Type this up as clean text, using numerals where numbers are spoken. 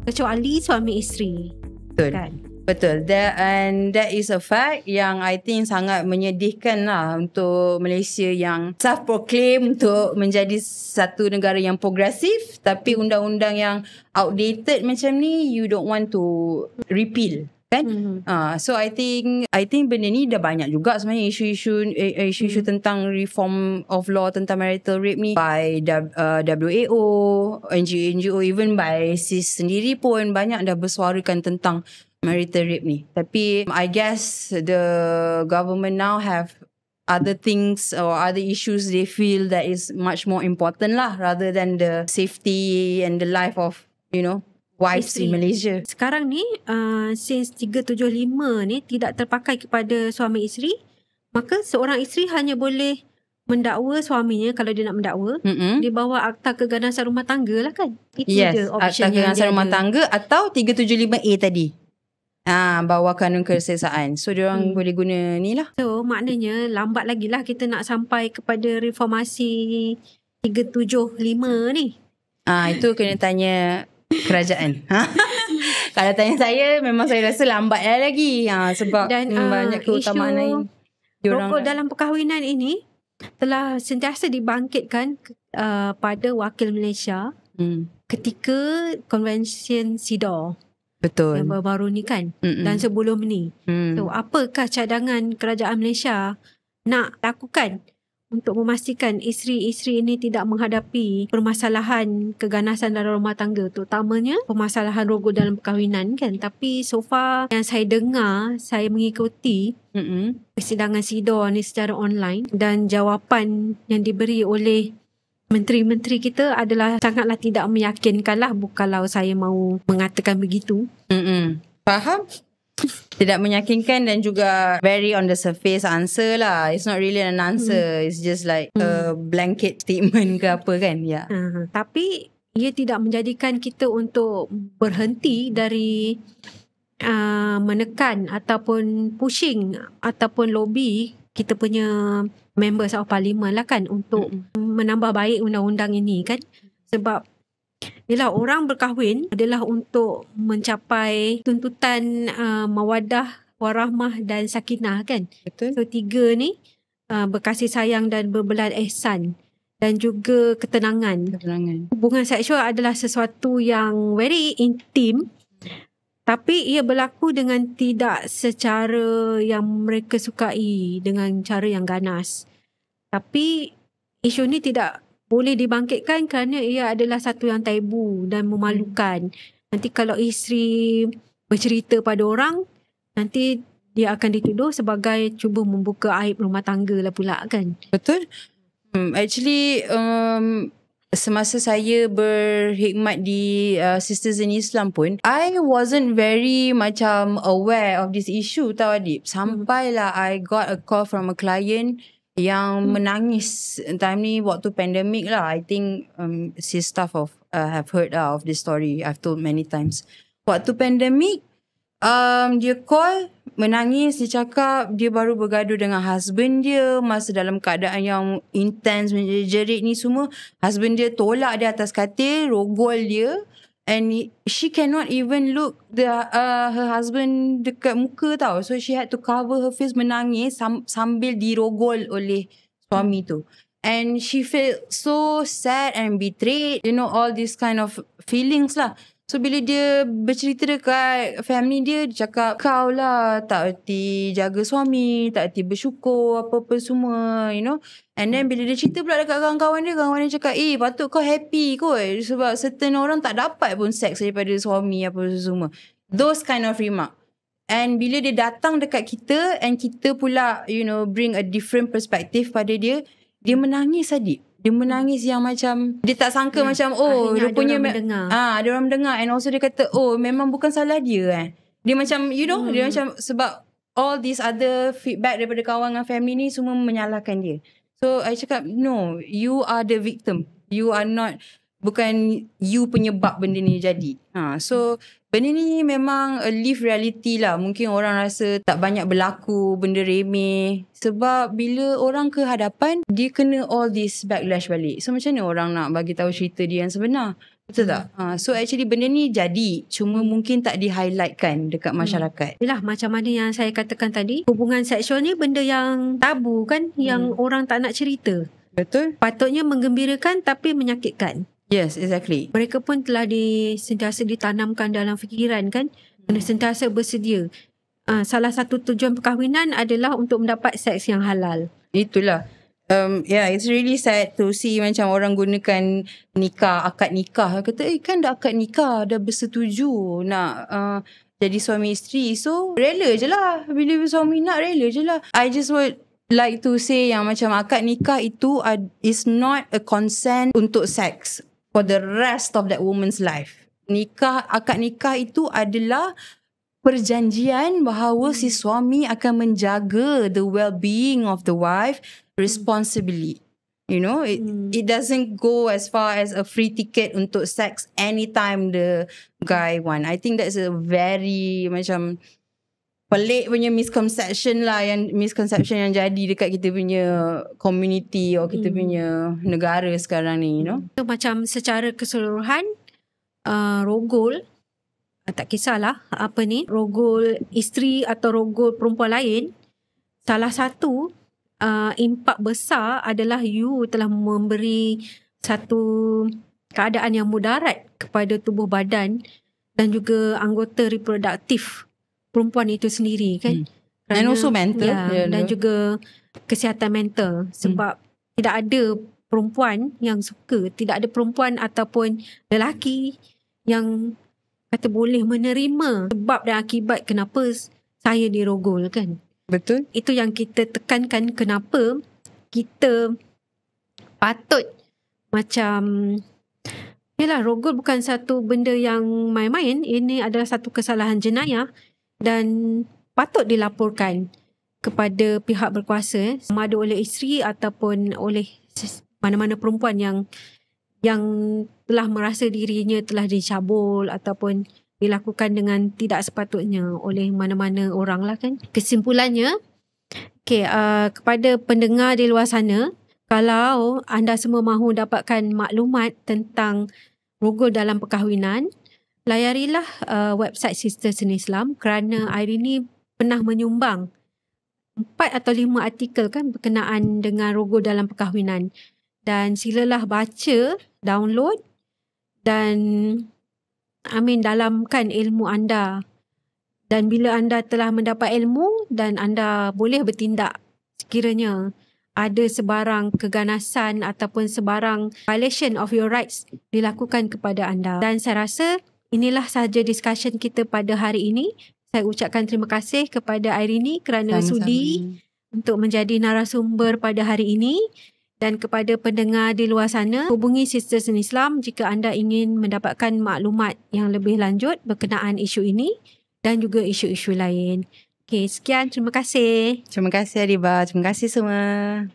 kecuali suami isteri. Betul. Kan? Betul. And that is a fact yang I think sangat menyedihkan lah untuk Malaysia yang self-proclaim untuk menjadi satu negara yang progresif, tapi undang-undang yang outdated macam ni you don't want to repeal. Kan? So I think benda ni dah banyak juga sebenarnya isu-isu tentang reform of law tentang marital rape ni by WAO, NGO, even by SIS sendiri pun banyak dah bersuarakan tentang marital rape ni. Tapi I guess the government now have other things or other issues they feel that is much more important lah, rather than the safety and the life of wives in Malaysia. Sekarang ni since 375 ni tidak terpakai kepada suami isteri, maka seorang isteri hanya boleh mendakwa suaminya kalau dia nak mendakwa di bawah Akta Keganasan Rumah Tangga lah kan. Itu je option Akta Keganasan Rumah Tangga atau 375A tadi. Bawah kanun keseksaan. So diorang boleh guna ni lah. So maknanya lambat lagi lah kita nak sampai kepada reformasi 375 ni. Itu kena tanya kerajaan. Kalau tanya saya, memang saya rasa lambat lagi. Sebab dan, banyak keutamaan lain. Rokok dalam perkahwinan ini telah sentiasa dibangkitkan pada wakil Malaysia ketika Konvensyen CEDAW. Betul. Yang baru-baru ni kan. Dan sebelum ni. So apakah cadangan kerajaan Malaysia nak lakukan untuk memastikan isteri-isteri ini tidak menghadapi permasalahan keganasan dalam rumah tangga, terutamanya permasalahan rogol dalam perkahwinan kan. Tapi so far yang saya dengar, saya mengikuti persidangan CEDAW ni secara online, dan jawapan yang diberi oleh menteri-menteri kita adalah sangatlah tidak meyakinkan lah, bukanlah saya mau mengatakan begitu. Faham? Tidak meyakinkan dan juga very on the surface answer lah. It's not really an answer. It's just like a blanket statement ke apa kan. Tapi ia tidak menjadikan kita untuk berhenti dari menekan ataupun pushing ataupun lobby kita punya members of parliament lah kan untuk menambah baik undang-undang ini kan. Sebab yelah, orang berkahwin adalah untuk mencapai tuntutan mawaddah, warahmah dan sakinah kan. Betul. So 3 ni berkasih sayang dan berbelas ihsan dan juga ketenangan. Hubungan seksual adalah sesuatu yang very intim, tapi ia berlaku dengan tidak secara yang mereka sukai, dengan cara yang ganas. Tapi isu ni tidak boleh dibangkitkan kerana ia adalah satu yang tabu dan memalukan. Nanti kalau isteri bercerita pada orang, nanti dia akan dituduh sebagai cuba membuka aib rumah tangga lah pula kan. Betul. Actually, semasa saya berkhidmat di Sisters in Islam pun, I wasn't very macam aware of this issue tau Adib. Sampailah I got a call from a client yang menangis time ni waktu pandemic lah. I think sis staff have heard of this story. I've told many times. Waktu pandemic, dia call menangis. Dia cakap dia baru bergaduh dengan husband dia masa dalam keadaan yang intense, menjerit ni semua. Husband dia tolak dia atas katil, rogol dia. And she cannot even look her husband dekat muka tau. So she had to cover her face, menangis sambil dirogol oleh suami tu. And she felt so sad and betrayed. All these kind of feelings lah. So bila dia bercerita dekat family dia cakap, kau lah tak erti jaga suami, tak erti bersyukur, apa-apa semua, And then bila dia cerita pula dekat kawan-kawan dia cakap, patut kau happy kot. Sebab certain orang tak dapat pun seks daripada suami, apa semua. Those kind of remark. And bila dia datang dekat kita, and kita pula, bring a different perspective pada dia, dia menangis Adik. Dia menangis yang macam dia tak sangka macam rupanya ada orang mendengar. And also dia kata memang bukan salah dia Dia macam dia macam sebab all these other feedback daripada kawan dan family ni semua menyalahkan dia. So I cakap no, you are the victim. You are not, bukan you penyebab benda ni jadi. So benda ni memang a live reality lah. Mungkin orang rasa tak banyak berlaku, benda remeh. Sebab bila orang ke hadapan, dia kena all this backlash balik. So macam mana orang nak bagi tahu cerita dia yang sebenar? Betul tak? So actually benda ni jadi, cuma mungkin tak di-highlightkan dekat masyarakat. Yelah, macam mana yang saya katakan tadi, hubungan seksual ni benda yang tabu kan, yang orang tak nak cerita. Betul? Patutnya menggembirakan tapi menyakitkan. Yes, exactly. Mereka pun telah sentiasa ditanamkan dalam fikiran kan, kena sentiasa bersedia. Salah satu tujuan perkahwinan adalah untuk mendapat seks yang halal. Itulah. Yeah, it's really sad to see macam orang gunakan nikah, akad nikah. Kata, kan dah akad nikah, dah bersetuju nak jadi suami isteri. So, rela je lah. Bila suami nak, rela je lah. I just would like to say yang macam akad nikah itu is not a consent untuk seks for the rest of that woman's life. Akad nikah itu adalah perjanjian bahawa si suami akan menjaga the well-being of the wife responsibly. You know, it doesn't go as far as a free ticket untuk sex anytime the guy want. I think that's a very macam pelik punya misconception yang jadi dekat kita punya community atau kita punya negara sekarang ni, you know. So, macam secara keseluruhan rogol, tak kisahlah rogol isteri atau rogol perempuan lain, salah satu impak besar adalah you telah memberi satu keadaan yang mudarat kepada tubuh badan dan juga anggota reproduktif perempuan itu sendiri kan. Kerana, and also mental. Dan juga kesihatan mental. Sebab tidak ada perempuan yang suka, tidak ada perempuan ataupun lelaki yang kata boleh menerima sebab dan akibat kenapa saya dirogol kan. Betul. Itu yang kita tekankan, kenapa kita patut macam, yalah, rogol bukan satu benda yang main-main. Ini adalah satu kesalahan jenayah dan patut dilaporkan kepada pihak berkuasa, sama ada oleh isteri ataupun oleh mana-mana perempuan yang telah merasa dirinya telah dicabul ataupun dilakukan dengan tidak sepatutnya oleh mana-mana orang lah kan. Kesimpulannya, kepada pendengar di luar sana, kalau anda semua mahu dapatkan maklumat tentang rogol dalam perkahwinan, layarilah website Sisters in Islam, kerana Airini pernah menyumbang 4 atau 5 artikel kan berkenaan dengan rogol dalam perkahwinan. Dan silalah baca, download dan dalamkan ilmu anda. Dan bila anda telah mendapat ilmu dan anda boleh bertindak sekiranya ada sebarang keganasan ataupun sebarang violation of your rights dilakukan kepada anda. Dan saya rasa inilah sahaja discussion kita pada hari ini. Saya ucapkan terima kasih kepada Airini kerana sudi untuk menjadi narasumber pada hari ini. Dan kepada pendengar di luar sana, hubungi Sisters in Islam jika anda ingin mendapatkan maklumat yang lebih lanjut berkenaan isu ini dan juga isu-isu lain. Sekian. Terima kasih. Terima kasih Ariba. Terima kasih semua.